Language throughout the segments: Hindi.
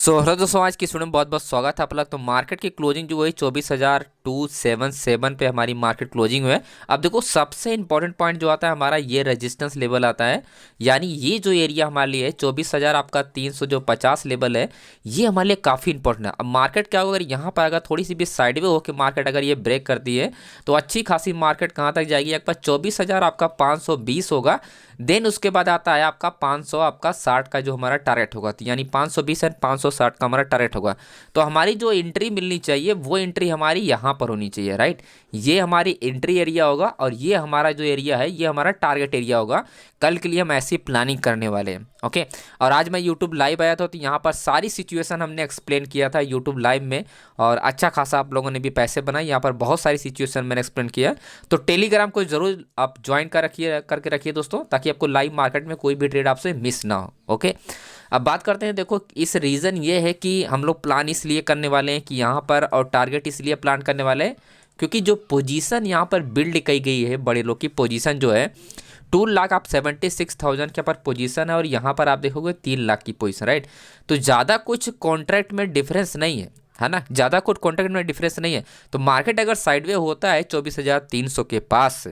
हेलो दोस्तों, आज की वीडियो में बहुत बहुत स्वागत है आप लोग। तो मार्केट की क्लोजिंग जो हुई 24,277 पे हमारी मार्केट क्लोजिंग हुई है। अब देखो, सबसे इंपॉर्टेंट पॉइंट जो आता है हमारा, ये रेजिस्टेंस लेवल आता है। यानी ये जो एरिया हमारे लिए है 24,000 आपका 300 जो 50 लेवल है, ये हमारे लिए काफ़ी इंपॉर्टेंट है। अब मार्केट क्या होगा, अगर यहाँ पर अगर थोड़ी सी भी साइडवे होकर मार्केट अगर ये ब्रेक करती है तो अच्छी खासी मार्केट कहाँ तक जाएगी, आपका 24,000 आपका 520 होगा। देन उसके बाद आता है आपका 500 आपका 60 का जो हमारा टारगेट होगा, तो यानी 520 एंड 560 का हमारा टारगेट होगा। तो हमारी जो एंट्री मिलनी चाहिए वो एंट्री हमारी यहाँ पर होनी चाहिए, राइट। ये हमारी एंट्री एरिया होगा और ये हमारा जो एरिया है ये हमारा टारगेट एरिया होगा। कल के लिए हम ऐसी प्लानिंग करने वाले हैं, ओके। और आज मैं यूट्यूब लाइव आया था तो यहाँ पर सारी सिचुएशन हमने एक्सप्लेन किया था यूट्यूब लाइव में, और अच्छा खासा आप लोगों ने भी पैसे बनाए। यहाँ पर बहुत सारी सिचुएशन मैंने एक्सप्लेन किया। तो टेलीग्राम को जरूर आप ज्वाइन करके रखिए दोस्तों, ताकि आपको लाइव मार्केट में कोई भी ट्रेड आपसे मिस ना हो, ओके। अब बात करते हैं, देखो इस रीज़न ये है कि हम लोग प्लान इसलिए करने वाले हैं कि यहाँ पर, और टारगेट इसलिए प्लान करने वाले हैं क्योंकि जो पोजीशन यहाँ पर बिल्ड की गई है, बड़े लोग की पोजीशन जो है 2 लाख आप 76,000 के पर पोजीशन है, और यहाँ पर आप देखोगे 3 लाख की पोजीशन, राइट। तो ज़्यादा कुछ कॉन्ट्रैक्ट में डिफरेंस नहीं है ना, ज़्यादा कुछ कॉन्ट्रैक्ट में डिफरेंस नहीं है। तो मार्केट अगर साइडवे होता है 24,300 के पास,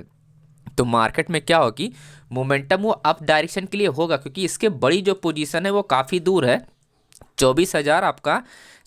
तो मार्केट में क्या होगी, मोमेंटम वो अप डायरेक्शन के लिए होगा, क्योंकि इसके बड़ी जो पोजीशन है वो काफ़ी दूर है। 24,000 आपका,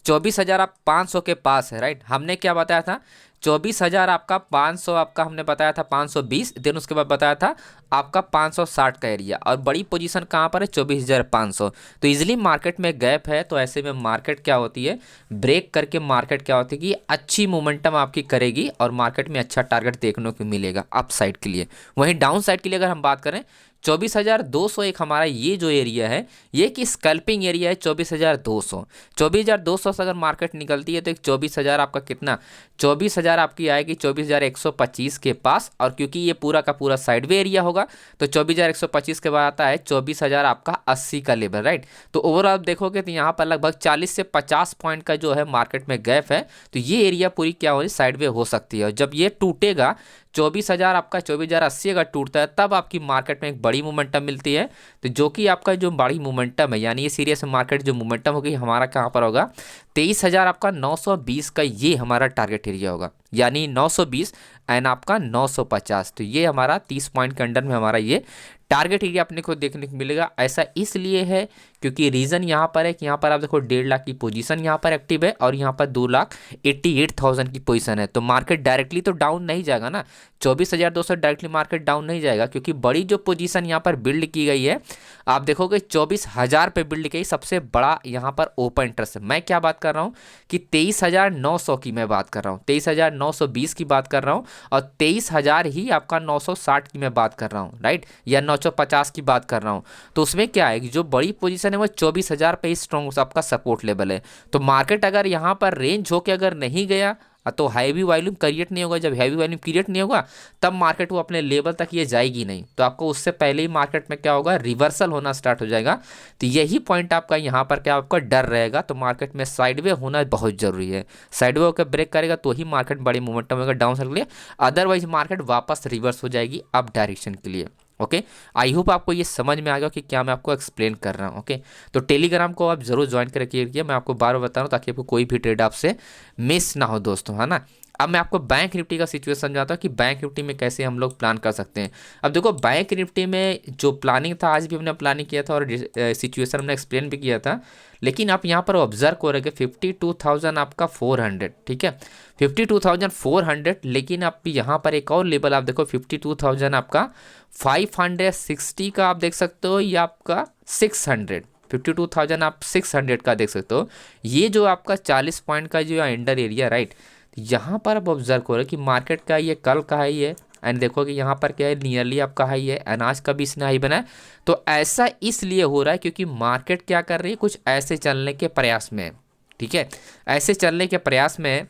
24,000 आप 500 के पास है, राइट। हमने क्या बताया था, 24,000 आपका 500 आपका हमने बताया था 520, देन उसके बाद बताया था आपका 560 का एरिया, और बड़ी पोजीशन कहाँ पर है 24,500। तो इजीली मार्केट में गैप है, तो ऐसे में मार्केट क्या होती है, ब्रेक करके मार्केट क्या होती है कि अच्छी मोमेंटम आपकी करेगी और मार्केट में अच्छा टारगेट देखने को मिलेगा अप साइड के लिए। वहीं डाउन साइड के लिए अगर हम बात करें, 24,201 हमारा ये जो एरिया है, ये कि स्कैल्पिंग एरिया है 24,200। 24,200 से अगर मार्केट निकलती है तो एक 24,000 आपका कितना, 24,000 आपकी आएगी 24,125 के पास। और क्योंकि ये पूरा का पूरा साइडवे एरिया होगा तो 24,125 के बाद आता है 24,000 आपका 80 का लेवल, राइट। तो ओवरऑल देखोगे तो यहाँ पर लगभग 40 से 50 पॉइंट का जो है मार्केट में गैप है। तो ये एरिया पूरी क्या हो रही, साइडवे हो सकती है। और जब ये टूटेगा 24,000 आपका 24,080 अगर टूटता है, तब आपकी मार्केट में एक बड़ी मोमेंटम मिलती है। तो जो कि आपका जो बड़ी मोमेंटम है, यानी ये सीरियस मार्केट जो मोमेंटम होगी हमारा कहाँ पर होगा, 23,000 आपका 920 का ये हमारा टारगेट एरिया होगा। यानी 920 एंड आपका 950, तो ये हमारा 30 पॉइंट के अंडर में हमारा ये टारगेट एरिया अपने को देखने को मिलेगा। ऐसा इसलिए है क्योंकि रीज़न यहाँ पर है कि यहाँ पर आप देखो 1.5 लाख की पोजीशन यहाँ पर एक्टिव है, और यहाँ पर 2,88,000 की पोजीशन है। तो मार्केट डायरेक्टली तो डाउन नहीं जाएगा ना, 24,200 डायरेक्टली मार्केट डाउन नहीं जाएगा, क्योंकि बड़ी जो पोजीशन यहाँ पर बिल्ड की गई है, आप देखोगे 24,000 पे बिल्ड की, सबसे बड़ा यहाँ पर ओपन इंटरेस्ट है। मैं क्या बात कर रहा हूँ कि 23,900 की मैं बात कर रहा हूँ, 23,920 की बात कर रहा हूँ, और 23,000 ही आपका 960 की मैं बात कर रहा हूँ, राइट, या 950 की बात कर रहा हूँ। तो उसमें क्या है कि जो बड़ी पोजीशन है वो 24,000 पे ही स्ट्रॉन्ग आपका सपोर्ट लेवल है। तो मार्केट अगर यहाँ पर रेंज होके अगर नहीं गया तो हैवी वॉल्यूम क्रिएट नहीं होगा। जब हैवी वॉल्यूम क्रिएट नहीं होगा तब मार्केट वो अपने लेवल तक ये जाएगी नहीं, तो आपको उससे पहले ही मार्केट में क्या होगा, रिवर्सल होना स्टार्ट हो जाएगा। तो यही पॉइंट आपका यहाँ पर क्या आपका डर रहेगा। तो मार्केट में साइडवे होना बहुत जरूरी है। साइडवे होकर ब्रेक करेगा तो ही मार्केट बड़ी मोमेंटम होगा डाउन साइड के लिए, अदरवाइज मार्केट वापस रिवर्स हो जाएगी अप डायरेक्शन के लिए, ओके। आई होप आपको ये समझ में आ गया कि क्या मैं आपको एक्सप्लेन कर रहा हूँ, ओके। तो टेलीग्राम को आप जरूर ज्वाइन कर रखिए, मैं आपको बार बार बता रहा हूँ ताकि आपको कोई भी ट्रेड आपसे मिस ना हो दोस्तों, है ना। अब मैं आपको बैंक निफ्टी का सिचुएशन समझाता हूँ कि बैंक निफ्टी में कैसे हम लोग प्लान कर सकते हैं। अब देखो, बैंक निफ्टी में जो प्लानिंग था आज भी हमने प्लानिंग किया था, और सिचुएशन हमने एक्सप्लेन भी किया था। लेकिन आप यहाँ पर ऑब्जर्व करोगे 52,000 आपका 400, ठीक है, 52,400। लेकिन आप यहाँ पर एक और लेवल आप देखो 52,000 आपका 560 का आप देख सकते हो, या आपका 600, 52,000 आप 600 का देख सकते हो। ये जो आपका 40 पॉइंट का जो अंडर एरिया, राइट, यहाँ पर आप ऑब्जर्व करो कि मार्केट का ये कल का हाई है, एंड देखो कि यहाँ पर क्या है, नियरली आपका हाई है, अनाज का भी इसने हाई बना है। तो ऐसा इसलिए हो रहा है क्योंकि मार्केट क्या कर रही है, कुछ ऐसे चलने के प्रयास में है, ठीक है, ऐसे चलने के प्रयास में है।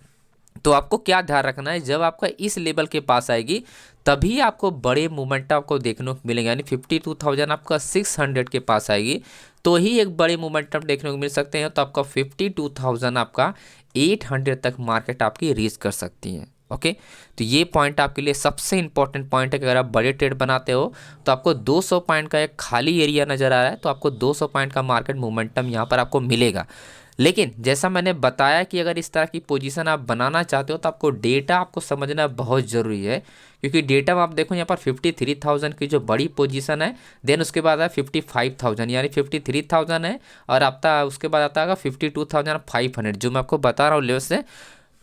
तो आपको क्या ध्यान रखना है, जब आपका इस लेवल के पास आएगी तभी आपको बड़े मूवमेंट आपको देखने को मिलेंगे। यानी 52,000 आपका 600 के पास आएगी तो ही एक बड़े मोमेंटम देखने को मिल सकते हैं। तो आपका 52,000 आपका 800 तक मार्केट आपकी रीच कर सकती है, ओके। तो ये पॉइंट आपके लिए सबसे इंपॉर्टेंट पॉइंट है कि अगर आप बड़े ट्रेड बनाते हो तो आपको 200 पॉइंट का एक खाली एरिया नजर आ रहा है, तो आपको 200 पॉइंट का मार्केट मोमेंटम यहाँ पर आपको मिलेगा। लेकिन जैसा मैंने बताया कि अगर इस तरह की पोजीशन आप बनाना चाहते हो तो आपको डेटा आपको समझना बहुत ज़रूरी है, क्योंकि डेटा में आप देखो यहाँ पर 53,000 की जो बड़ी पोजीशन है, देन उसके बाद है 55,000, यानी 53,000 है, और आपका उसके बाद आता है 52,500 जो मैं आपको बता रहा हूँ लेवल से,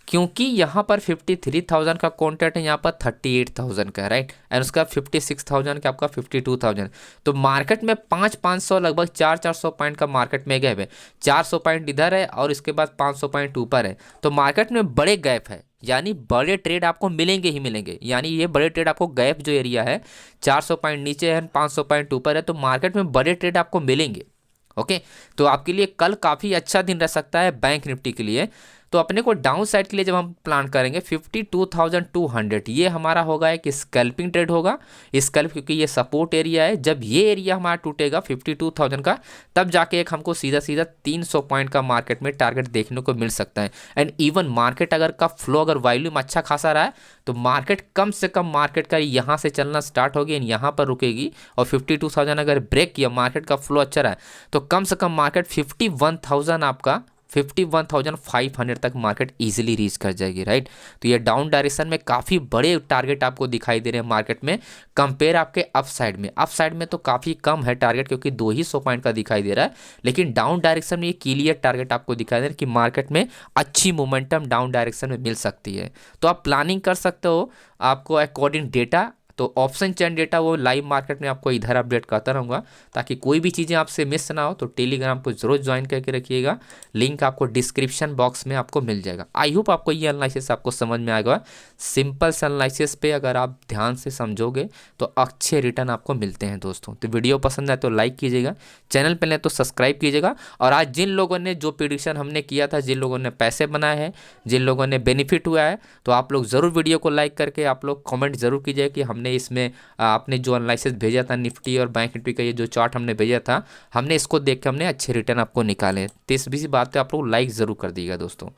क्योंकि यहाँ पर 53,000 का कॉन्ट्रैक्ट है, यहाँ पर 38,000 का है, राइट, एंड उसका 56,000 का आपका 52,000। तो मार्केट में 500 लगभग 400 पॉइंट का मार्केट में गैप है, 400 पॉइंट इधर है और इसके बाद 500 पॉइंट ऊपर है। तो मार्केट में बड़े गैप है, यानी बड़े ट्रेड आपको मिलेंगे ही मिलेंगे, यानी ये बड़े ट्रेड आपको गैप जो एरिया है 400 पॉइंट नीचे है 500 पॉइंट ऊपर है, तो मार्केट में बड़े ट्रेड आपको मिलेंगे। ओके, तो आपके लिए कल काफ़ी अच्छा दिन रह सकता है बैंक निफ्टी के लिए। तो अपने को डाउन साइड के लिए जब हम प्लान करेंगे 52,200, ये हमारा होगा एक स्कैल्पिंग ट्रेड होगा, स्कैल्प, क्योंकि ये सपोर्ट एरिया है। जब ये एरिया हमारा टूटेगा 52,000 का, तब जाके एक हमको सीधा सीधा 300 पॉइंट का मार्केट में टारगेट देखने को मिल सकता है। एंड इवन मार्केट अगर का फ्लो अगर वॉल्यूम अच्छा खासा रहा है तो मार्केट कम से कम मार्केट का यहाँ से चलना स्टार्ट होगी, यहाँ पर रुकेगी, और 52,000 अगर ब्रेक किया, मार्केट का फ्लो अच्छा रहा है, तो कम से कम मार्केट 51,000 आपका 51,500 तक मार्केट इजीली रीच कर जाएगी, राइट। तो ये डाउन डायरेक्शन में काफ़ी बड़े टारगेट आपको दिखाई दे रहे हैं मार्केट में, कंपेयर आपके अप साइड में तो काफ़ी कम है टारगेट, क्योंकि 200 पॉइंट का दिखाई दे रहा है। लेकिन डाउन डायरेक्शन में ये क्लियर टारगेट आपको दिखाई दे रहा है कि मार्केट में अच्छी मोमेंटम डाउन डायरेक्शन में मिल सकती है। तो आप प्लानिंग कर सकते हो आपको अकॉर्डिंग डेटा। तो ऑप्शन चेन डेटा वो लाइव मार्केट में आपको इधर अपडेट करता रहूँगा, ताकि कोई भी चीज़ें आपसे मिस ना हो। तो टेलीग्राम को जरूर ज्वाइन करके रखिएगा, लिंक आपको डिस्क्रिप्शन बॉक्स में आपको मिल जाएगा। आई होप आपको ये एनालिसिस आपको समझ में आएगा। सिंपल से एनालिसिस पे अगर आप ध्यान से समझोगे तो अच्छे रिटर्न आपको मिलते हैं दोस्तों। तो वीडियो पसंद आए तो लाइक कीजिएगा, चैनल पे नहीं तो सब्सक्राइब कीजिएगा। और आज जिन लोगों ने जो प्रेडिक्शन हमने किया था, जिन लोगों ने पैसे बनाए हैं, जिन लोगों ने बेनिफिट हुआ है, तो आप लोग ज़रूर वीडियो को लाइक करके आप लोग कमेंट जरूर कीजिए कि हमने इसमें आपने जो एनालिसिस भेजा था निफ्टी और बैंक निफ्टी का, ये जो चार्ट हमने भेजा था, हमने इसको देख के हमने अच्छे रिटर्न आपको निकाले। तो इस भी बात पे आप लोग लाइक ज़रूर कर दीजिएगा दोस्तों।